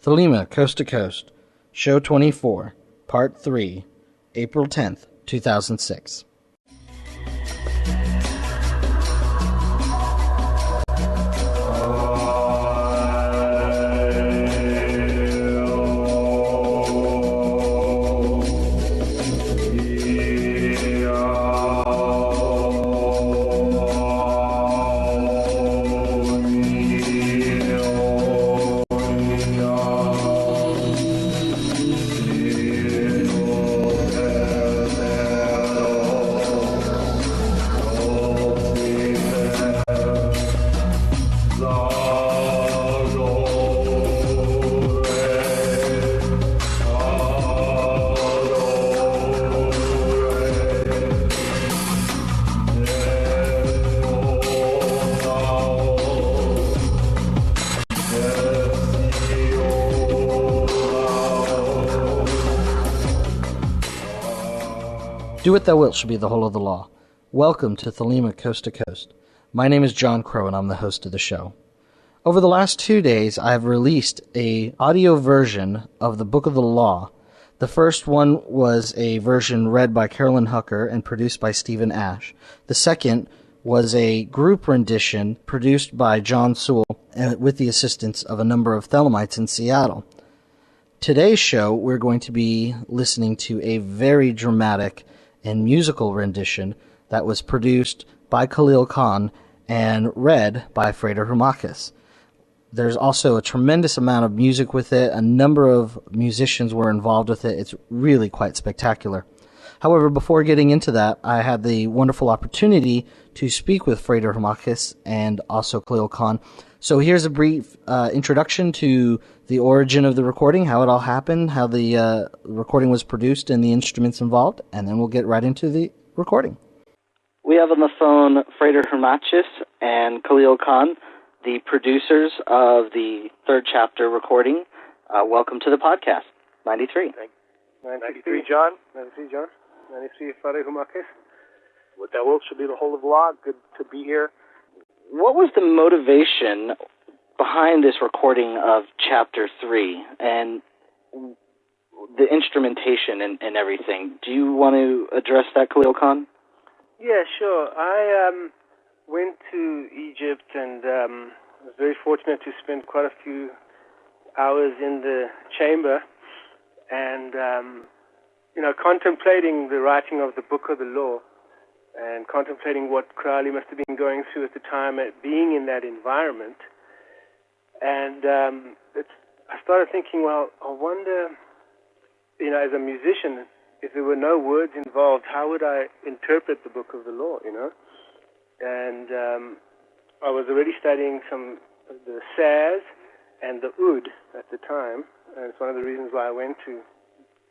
Thelema, Coast to Coast, Show 24, Part 3, April 10th, 2006. Do what thou wilt shall be the whole of the law. Welcome to Thelema, Coast to Coast. My name is John Crow, and I'm the host of the show. Over the last 2 days, I have released a audio version of the Book of the Law. The first one was a version read by Carolyn Hucker and produced by Stephen Ashe. The second was a group rendition produced by John Sewell with the assistance of a number of Thelemites in Seattle. Today's show, we're going to be listening to a very dramatic and musical rendition that was produced by Khalil Khan and read by Frater Humakis. There's also a tremendous amount of music with it. A number of musicians were involved with it. It's really quite spectacular. However, before getting into that, I had the wonderful opportunity to speak with Frater Humakis and also Khalil Khan. So here's a brief introduction to the origin of the recording, how it all happened, how the recording was produced and the instruments involved, and then we'll get right into the recording. We have on the phone Frater Humakis and Khalil Khan, the producers of the third chapter recording. Welcome to the podcast, 93. 93, John. 93, John. 93, Frater Humakis. What thou wilt shall be the whole of the law. Good to be here. What was the motivation behind this recording of Chapter 3 and the instrumentation and everything? Do you want to address that, Khalil Khan? Yeah, sure. I went to Egypt and was very fortunate to spend quite a few hours in the chamber and, contemplating the writing of the Book of the Law and contemplating what Crowley must have been going through at the time, being in that environment. And I started thinking, well, I wonder, as a musician, if there were no words involved, how would I interpret the Book of the Law, And I was already studying some of the Saz and the Oud at the time, and it's one of the reasons why I went to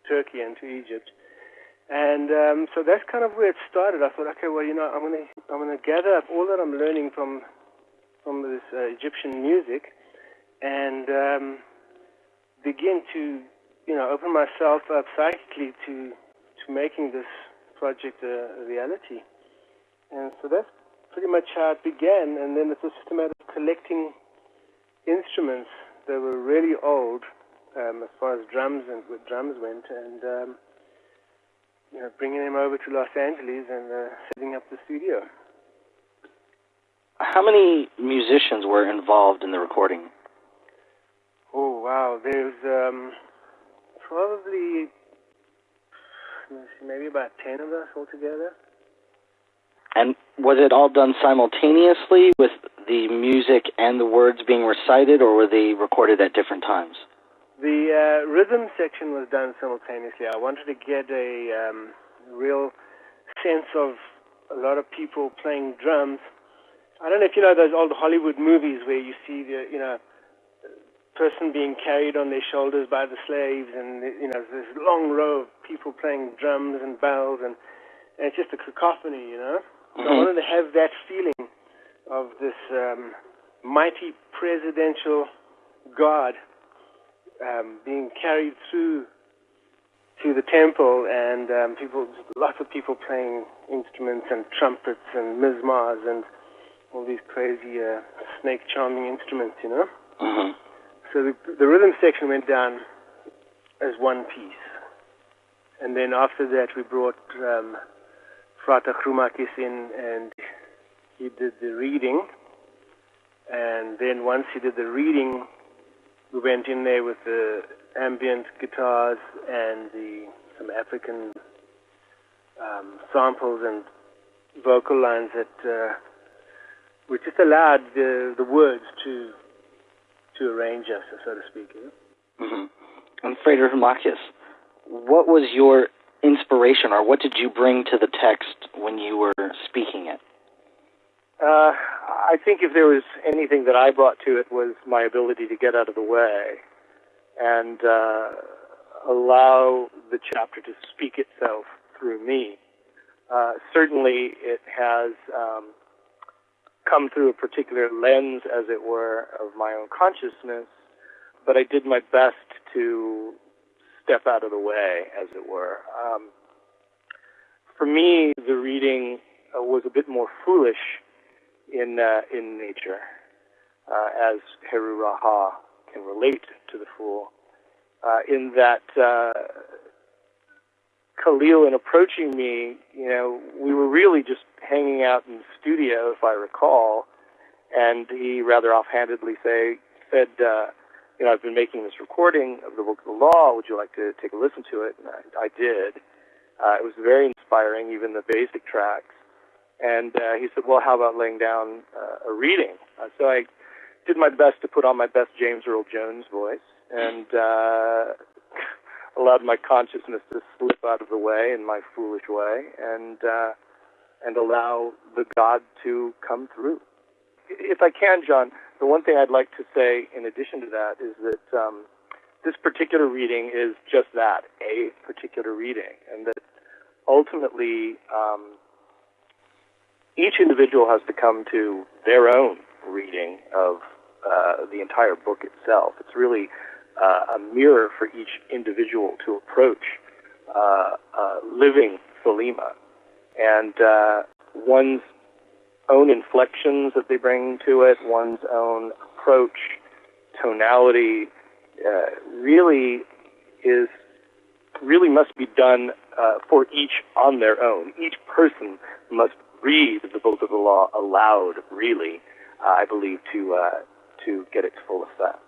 Turkey and to Egypt. And so that's kind of where it started. I thought, okay, well, I'm gonna gather up all that I'm learning from this Egyptian music, and begin to open myself up psychically to making this project a reality. And so that's pretty much how it began. And then it's a system of collecting instruments that were really old as far as drums went, and bringing them over to Los Angeles and setting up the studio. How many musicians were involved in the recording? Oh, wow. There's probably maybe about 10 of us altogether. And was it all done simultaneously with the music and the words being recited, or were they recorded at different times? The rhythm section was done simultaneously. I wanted to get a real sense of a lot of people playing drums. I don't know if you know those old Hollywood movies where you see the person being carried on their shoulders by the slaves, and this long row of people playing drums and bells, and it's just a cacophony, So I wanted to have that feeling of this mighty presidential guard being carried through to the temple, and lots of people playing instruments and trumpets and mizmars and all these crazy snake charming instruments, So the rhythm section went down as one piece. And then after that we brought Frata Chrumakis in, and he did the reading. And then once he did the reading, we went in there with the ambient guitars and some African samples and vocal lines that we just allowed the words to arrange us, so to speak. You know? Mm-hmm. And Frater Chrumakis, what was your inspiration, or what did you bring to the text when you were speaking it? I think if there was anything that I brought to it was my ability to get out of the way and allow the chapter to speak itself through me. Certainly it has come through a particular lens, as it were, of my own consciousness, but I did my best to step out of the way, as it were. For me, the reading was a bit more foolish in nature, as Heru Raha can relate to the fool, in that Khalil, in approaching me, we were really just hanging out in the studio, if I recall, and he rather offhandedly said, I've been making this recording of the Book of the Law. Would you like to take a listen to it? And I did. It was very inspiring, even the basic tracks. And he said, well, how about laying down a reading? So I did my best to put on my best James Earl Jones voice and allowed my consciousness to slip out of the way in my foolish way and allow the God to come through. If I can, John, the one thing I'd like to say in addition to that is that this particular reading is just that, a particular reading, and that ultimately each individual has to come to their own reading of the entire book itself. It's really a mirror for each individual to approach living Thelema, and one's own inflections that they bring to it, one's own approach, tonality, really must be done for each on their own. Each person must read the Book of the Law aloud, really, I believe, to get its full effect.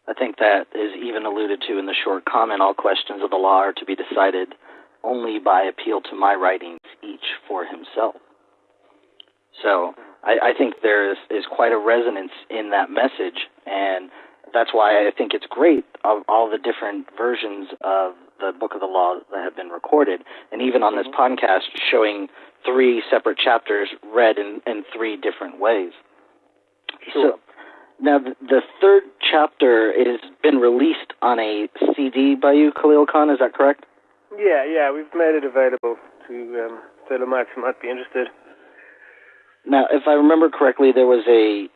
I think that is even alluded to in the short comment, all questions of the law are to be decided only by appeal to my writings, each for himself. So I think there is quite a resonance in that message, and that's why I think it's great of all the different versions of the Book of the Law that have been recorded, and even on this podcast showing 3 separate chapters read in 3 different ways. Sure. So, now, the 3rd chapter has been released on a CD by you, Khalil Khan, is that correct? Yeah, we've made it available to Thelemites who might be interested. Now, if I remember correctly, there was a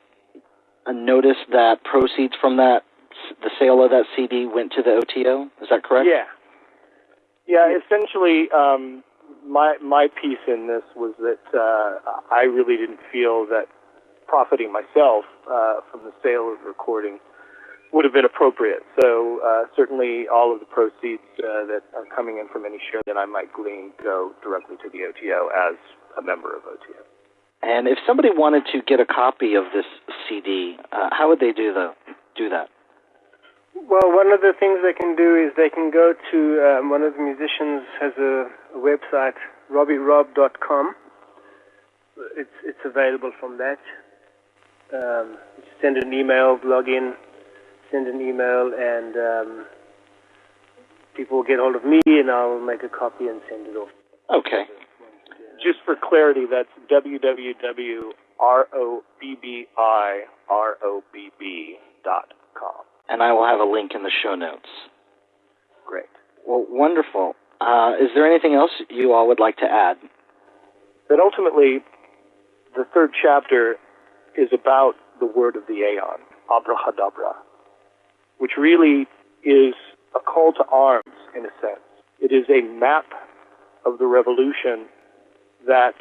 notice that proceeds from that, the sale of that CD, went to the OTO. Is that correct? Yeah. Essentially, my piece in this was that I really didn't feel that profiting myself from the sale of the recording would have been appropriate. So certainly all of the proceeds that are coming in from any share that I might glean go directly to the OTO as a member of OTO. And if somebody wanted to get a copy of this CD, how would they do that? Well, one of the things they can do is they can go to one of the musicians has a website, robbierob.com. It's available from that. Send an email, log in, send an email, and people will get hold of me, and I'll make a copy and send it off. Okay. Just for clarity, that's www.robbierobb.com. And I will have a link in the show notes. Great. Well, wonderful. Is there anything else you all would like to add? That ultimately, the 3rd chapter is about the word of the Aeon, Abrahadabra, which really is a call to arms, in a sense. It is a map of the revolution that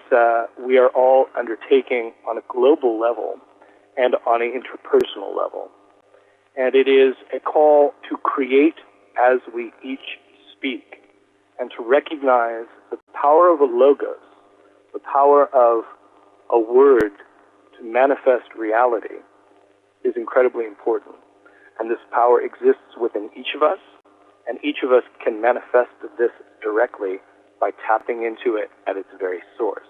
we are all undertaking on a global level and on an interpersonal level. and it is a call to create as we each speak, and to recognize the power of a logos, the power of a word to manifest reality is incredibly important. And this power exists within each of us, and each of us can manifest this directly by tapping into it at its very source.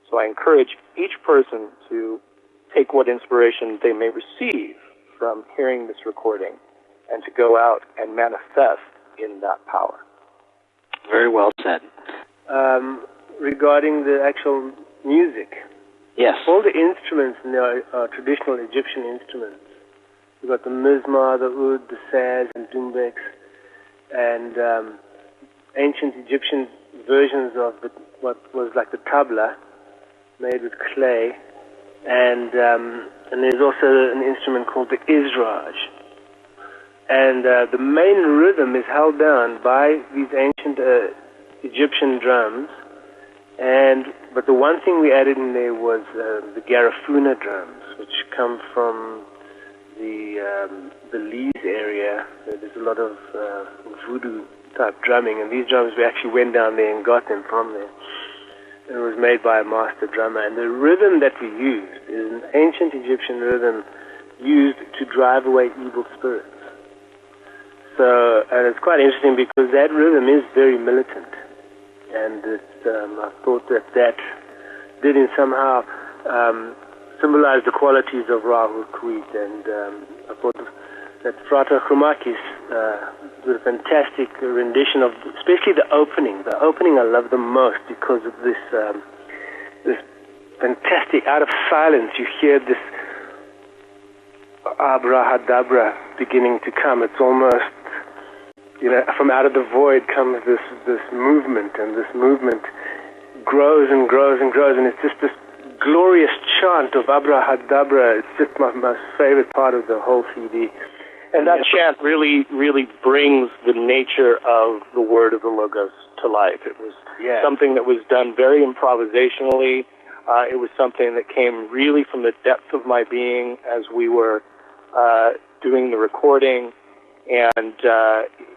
So I encourage each person to take what inspiration they may receive from hearing this recording and to go out and manifest in that power. Very well said. Regarding the actual music, yes, all the instruments are traditional Egyptian instruments. You've got the mizmar, the oud, the saz, and doumbeks, and ancient Egyptian versions of what was like the tabla, made with clay, and there's also an instrument called the izraj. And the main rhythm is held down by these ancient Egyptian drums, but the one thing we added in there was the garifuna drums, which come from the Belize area. There's a lot of voodoo type drumming, and these drums, we actually went down there and got them from there. And it was made by a master drummer. And the rhythm that we used is an ancient Egyptian rhythm used to drive away evil spirits. So, and it's quite interesting because that rhythm is very militant. And I thought that did in somehow symbolize the qualities of Rahu Kuit. And I thought that Frata Chromakis did a fantastic rendition of, especially the opening. The opening I love the most because of this fantastic, out of silence, you hear this abrahadabra beginning to come. It's almost, from out of the void comes this movement, and this movement grows and grows and grows, and it's just this glorious chant of abrahadabra. It's just my most favorite part of the whole CD. And that chant really, really brings the nature of the word of the Logos to life. It was something that was done very improvisationally. It was something that came really from the depth of my being as we were doing the recording. And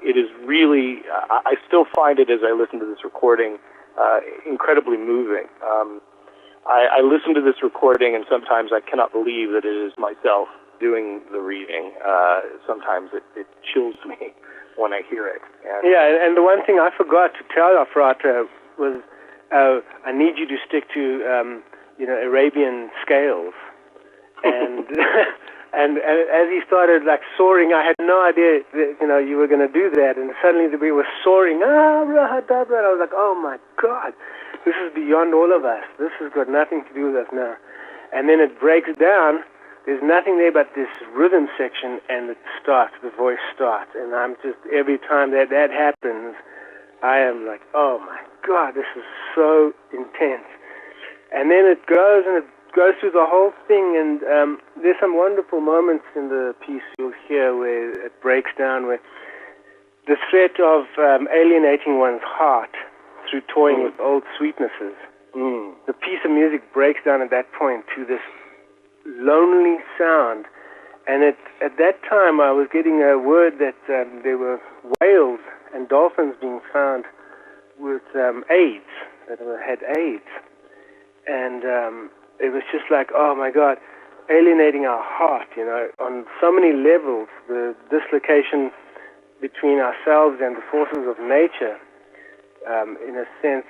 it is really, I still find it as I listen to this recording incredibly moving. I listen to this recording and sometimes I cannot believe that it is myself doing the reading. Sometimes it chills me when I hear it. And the one thing I forgot to tell Afrata was I need you to stick to Arabian scales. And and as he started like soaring, I had no idea that you were going to do that. And suddenly we were soaring, and I was like, oh my God, this is beyond all of us. This has got nothing to do with us now. And then it breaks down. There's nothing there but this rhythm section, and it starts, the voice starts. And I'm just, every time that happens, I am like, oh my God, this is so intense. And then it goes, and it goes through the whole thing, and there's some wonderful moments in the piece you'll hear where it breaks down, where the threat of alienating one's heart through toying with old sweetnesses. The piece of music breaks down at that point to this lonely sound, and at that time I was getting a word that there were whales and dolphins being found with AIDS, that had AIDS, and it was just like, oh my God, alienating our heart, on so many levels. The dislocation between ourselves and the forces of nature, in a sense,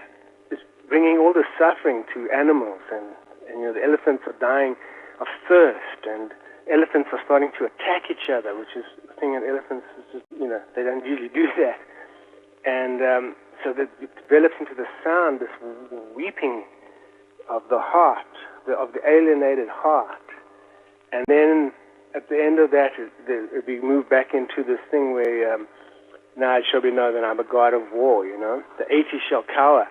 is bringing all the suffering to animals, and the elephants are dying of thirst, and elephants are starting to attack each other, which is the thing that elephants is just, they don't usually do that. And so that it develops into the sound, this weeping of the heart, of the alienated heart. And then at the end of that, we move back into this thing where now it shall be known that I'm a god of war, The 80 shall cower.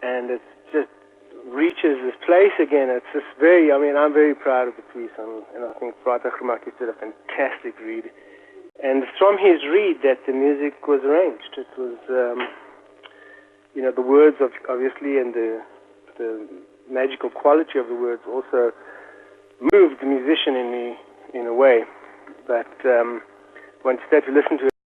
And it's just reaches this place again. It's just very, I'm very proud of the piece, and I think Frata Chromakis did a fantastic read. And it's from his read that the music was arranged. It was, the words, obviously, and the magical quality of the words also moved the musician in a way. but instead to listen to it